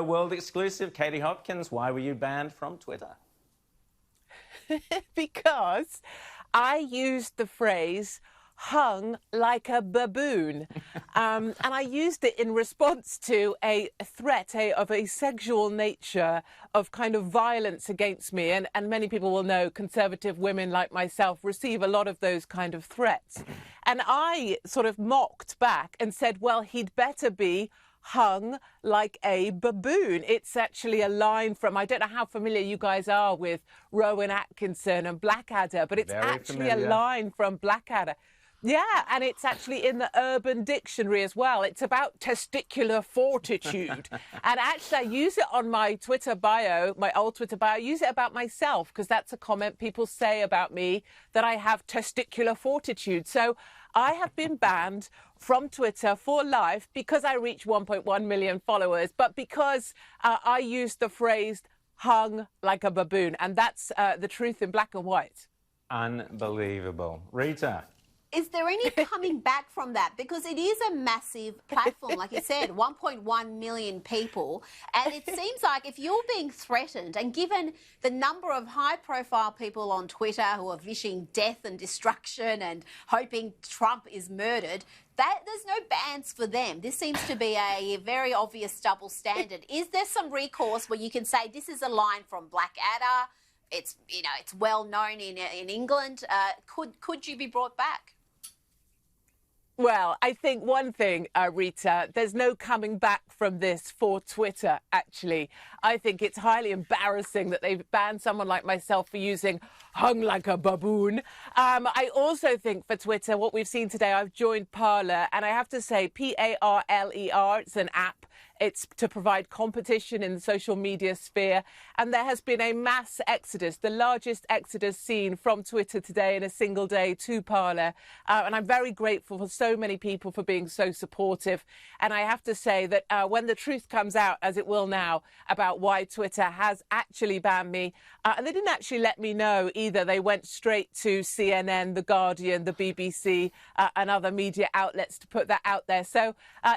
World exclusive, Katie Hopkins, why were you banned from Twitter? Because I used the phrase hung like a baboon. And I used it in response to a threat of a sexual nature of kind of violence against me. And many people will know conservative women like myself receive a lot of those kind of threats. And I sort of mocked back and said, well, he'd better be hung like a baboon. It's actually a line from, I don't know how familiar you guys are with Rowan, Atkinson and Blackadder, but it's Very actually familiar. a line from Blackadder. Yeah, and it's actually in the Urban Dictionary as well. It's about testicular fortitude. And actually, I use it on my Twitter bio, my old Twitter bio. I use it about myself because that's a comment people say about me, that I have testicular fortitude. So I have been banned from Twitter for life because I reach 1.1 million followers, but because I used the phrase hung like a baboon. And that's the truth in black and white. Unbelievable. Rita? Is there any coming back from that? Because it is a massive platform, like you said, 1.1 million people. And it seems like if you're being threatened, and given the number of high-profile people on Twitter who are wishing death and destruction and hoping Trump is murdered, that there's no bans for them. This seems to be a very obvious double standard. Is there some recourse where you can say this is a line from Blackadder? It's, you know, it's well known in England. Could you be brought back? Well, I think one thing, Rita, there's no coming back from this for Twitter, actually. I think it's highly embarrassing that they've banned someone like myself for using hung like a baboon. I also think for Twitter, what we've seen today, I've joined Parler, and I have to say, Parler, it's an app. It's to provide competition in the social media sphere. And there has been a mass exodus, the largest exodus seen from Twitter today in a single day to Parler. And I'm very grateful for so many people for being so supportive. And I have to say that when the truth comes out, as it will now, about why Twitter has actually banned me, and they didn't actually let me know either. They went straight to CNN, The Guardian, the BBC, and other media outlets to put that out there. So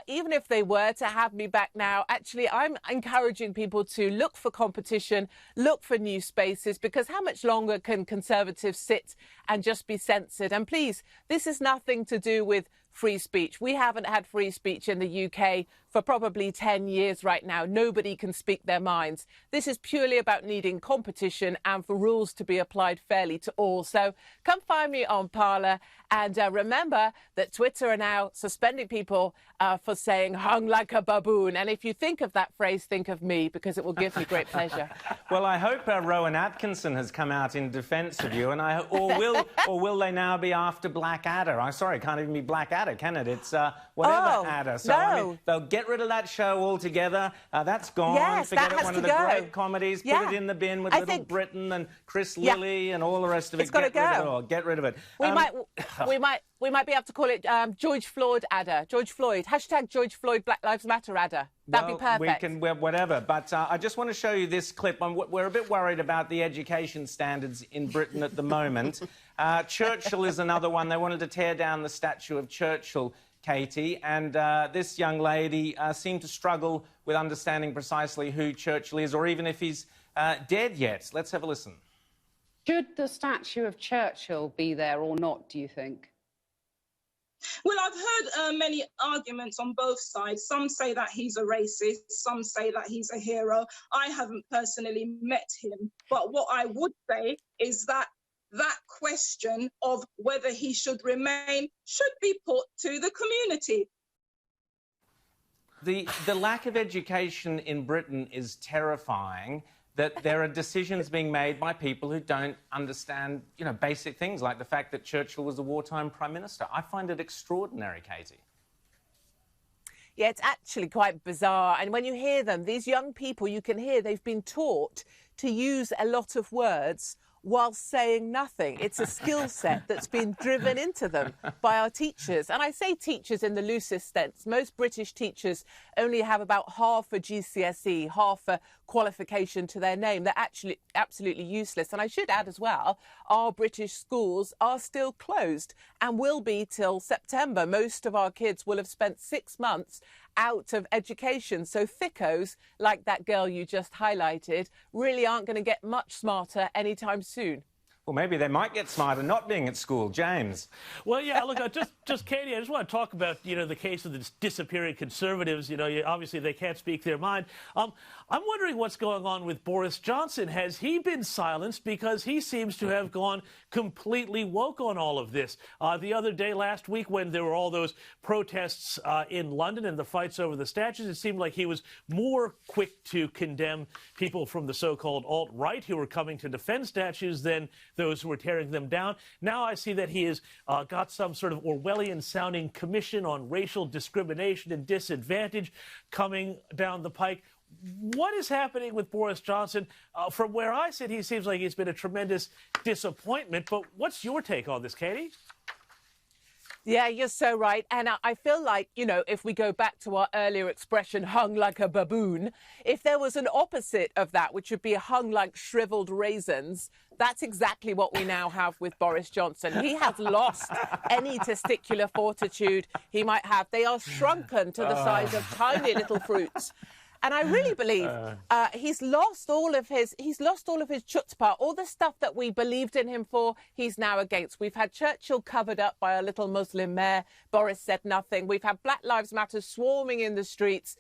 even if they were to have me back now, actually, I'm encouraging people to look for competition, look for new spaces, because how much longer can conservatives sit and just be censored? And please, this is nothing to do with free speech. We haven't had free speech in the UK for probably 10 years right now. Nobody can speak their minds. This is purely about needing competition and for rules to be applied fairly to all. So come find me on Parler, and remember that Twitter are now suspending people for saying hung like a baboon. And if you think of that phrase, think of me, because it will give me great pleasure. Well, I hope Rowan Atkinson has come out in defence of you, and or will they now be after Blackadder? I'm sorry, it can't even be Blackadder, can it? It's whatever adder. So no. I mean, they'll get rid of that show altogether. That's gone. Yes, Forget that it. has One to of the go. great comedies. Yeah. Put it in the bin with I Little think Britain and Chris Lilly and all the rest of it. It's got to Get rid of it go. all. Get rid of it. We might be able to call it George Floyd adder. George Floyd. Hashtag George Floyd Black Lives Matter adder. That'd be perfect. We can, whatever. But I just want to show you this clip. We're a bit worried about the education standards in Britain at the moment. Churchill is another one. They wanted to tear down the statue of Churchill, Katie, and this young lady seemed to struggle with understanding precisely who Churchill is, or even if he's dead yet. Let's have a listen. Should the statue of Churchill be there or not, do you think? Well, I've heard many arguments on both sides. Some say that he's a racist, some say that he's a hero. I haven't personally met him, but what I would say is that that question of whether he should remain should be put to the community. The lack of education in Britain is terrifying, that there are decisions being made by people who don't understand, you know, basic things like the fact that Churchill was a wartime Prime Minister. I find it extraordinary, Katie. Yeah, it's actually quite bizarre. And when you hear them, these young people, you can hear they've been taught to use a lot of words while saying nothing. It's a skill set that's been driven into them by our teachers. And I say teachers in the loosest sense. Most British teachers only have about half a GCSE, half a qualification to their name. They're actually absolutely useless. And I should add as well, our British schools are still closed and will be till September. Most of our kids will have spent 6 months out of education. So thickos, like that girl you just highlighted, really aren't going to get much smarter anytime soon. Well, maybe they might get smarter not being at school. James. Well, yeah, look, Katie, I just want to talk about, the case of the disappearing conservatives. Obviously they can't speak their mind. I'm wondering what's going on with Boris Johnson. Has he been silenced? Because he seems to have gone completely woke on all of this. The other day, last week, when there were all those protests in London and the fights over the statues, it seemed like he was more quick to condemn people from the so-called alt-right who were coming to defend statues than those who were tearing them down. Now I see that he has got some sort of Orwellian-sounding commission on racial discrimination and disadvantage coming down the pike. What is happening with Boris Johnson? From where I sit, he seems like he's been a tremendous disappointment. But what's your take on this, Katie? Yeah, you're so right. And I feel like, if we go back to our earlier expression, hung like a baboon, if there was an opposite of that, which would be hung like shriveled raisins, that's exactly what we now have with Boris Johnson. He has lost any testicular fortitude he might have. They are shrunken to the size of tiny little fruits. And I really believe he's lost all of his chutzpah, all the stuff that we believed in him for, he's now against. We've had Churchill covered up by a little Muslim mayor. Boris said nothing. We've had Black Lives Matter swarming in the streets,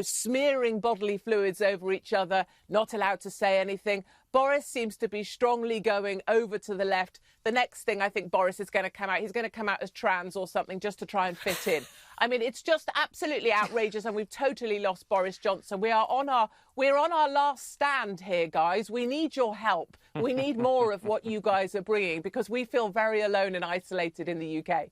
smearing bodily fluids over each other, not allowed to say anything. Boris seems to be strongly going over to the left. The next thing I think Boris is going to come out, he's going to come out as trans or something just to try and fit in. I mean, it's just absolutely outrageous, and we've totally lost Boris Johnson. We're on our last stand here, guys. We need your help. We need more of what you guys are bringing, because we feel very alone and isolated in the UK.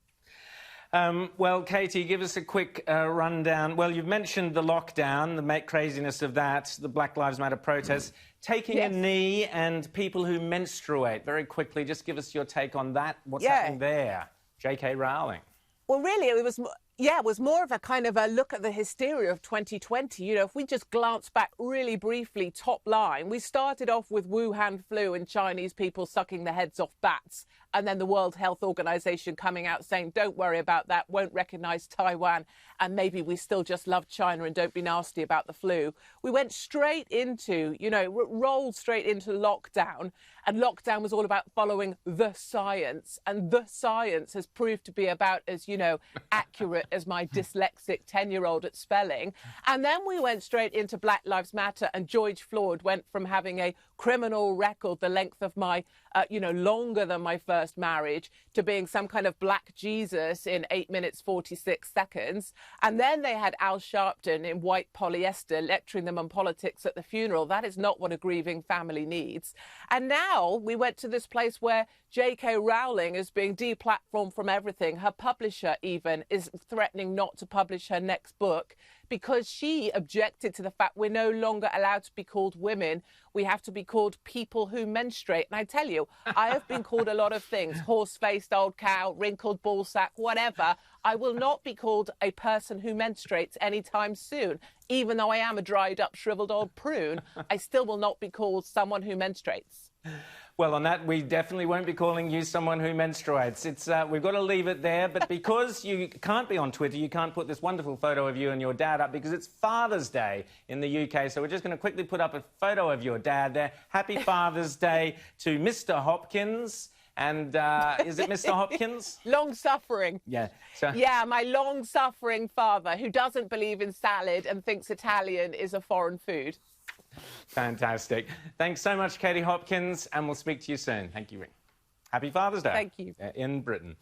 Well, Katie, give us a quick rundown. Well, you've mentioned the lockdown, the craziness of that, the Black Lives Matter protests, taking a knee and people who menstruate. Very quickly, just give us your take on that. What's happening there? J.K. Rowling. Well, really, it was more of a kind of a look at the hysteria of 2020. If we just glance back really briefly, top line, we started off with Wuhan flu and Chinese people sucking the heads off bats, and then the World Health Organization coming out saying, don't worry about that, won't recognize Taiwan, and maybe we still just love China and don't be nasty about the flu. We went straight into, rolled straight into lockdown, and lockdown was all about following the science, and the science has proved to be about as, accurate as my dyslexic 10-year-old at spelling. And then we went straight into Black Lives Matter, and George Floyd went from having a criminal record the length of my, longer than my first marriage, to being some kind of black Jesus in 8 minutes, 46 seconds. And then they had Al Sharpton in white polyester lecturing them on politics at the funeral. That is not what a grieving family needs. And now we went to this place where J.K. Rowling is being deplatformed from everything. Her publisher even is threatening not to publish her next book because she objected to the fact we're no longer allowed to be called women. We have to be called people who menstruate. And I tell you, I have been called a lot of things: horse-faced old cow, wrinkled ballsack, whatever. I will not be called a person who menstruates anytime soon. Even though I am a dried up, shriveled old prune, I still will not be called someone who menstruates. Well, on that, we definitely won't be calling you someone who menstruates. We've got to leave it there. But because you can't be on Twitter, you can't put this wonderful photo of you and your dad up because it's Father's Day in the UK. So we're just going to quickly put up a photo of your dad there. Happy Father's Day to Mr. Hopkins. And is it Mr. Hopkins? Long-suffering. Yeah. Yeah, my long-suffering father who doesn't believe in salad and thinks Italian is a foreign food. Fantastic. Thanks so much, Katie Hopkins, and we'll speak to you soon. Thank you. Happy Father's Day. Thank you. In Britain.